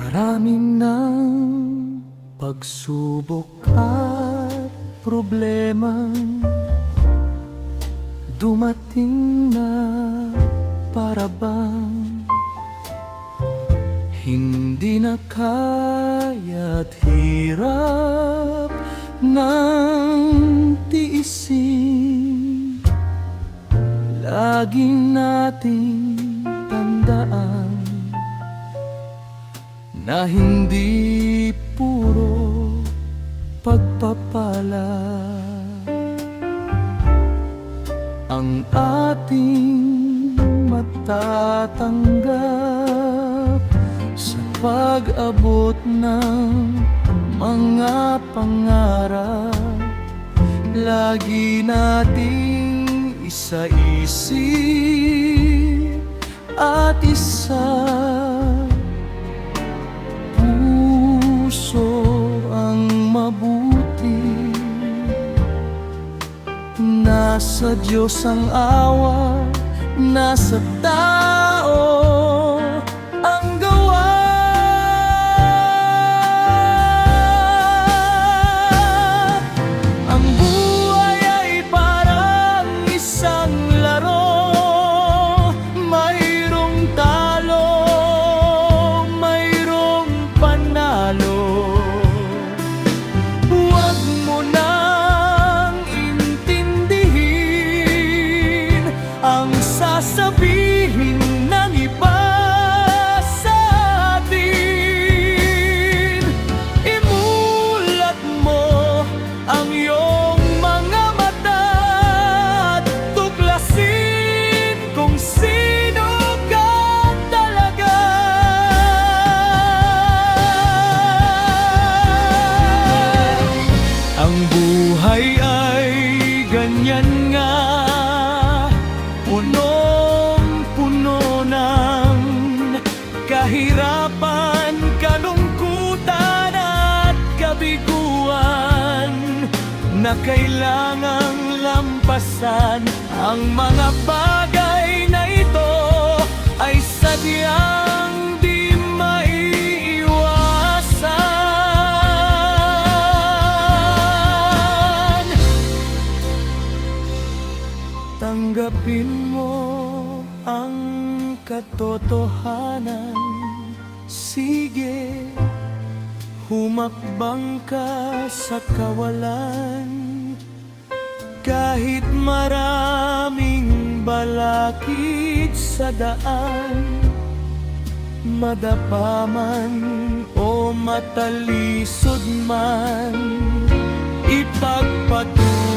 Marami ng pagsubok at problemang dumating na para bang hindi na kaya't hirap ng tiisin. Lagi nating tandaan na hindi puro pagpapala ang ating matatanggap sa pag-abot ng mga pangarap. Lagi nating isa-isip at isa ang mabuti. Nasa Diyos ang awa, nasa tao ang gawa. Ang buhay ay parang isang laro, mayroong talo, mayroong panalo. Ang sasabihin ng iba sa atin, imulat mo ang iyong mga mata at tuklasin kung sino ka talaga. Ang buhay ay ganyan nga, punong-puno ng kahirapan, kalungkutan at kabiguan na kailangang lampasan. Ang mga bagay na ito ay sadyang di maiiwasan. Tanggapin mo ang katotohanan. Sige, humakbang ka sa kawalan. Kahit maraming balakid sa daan, madapa man o matalisod man, ipagpatuloy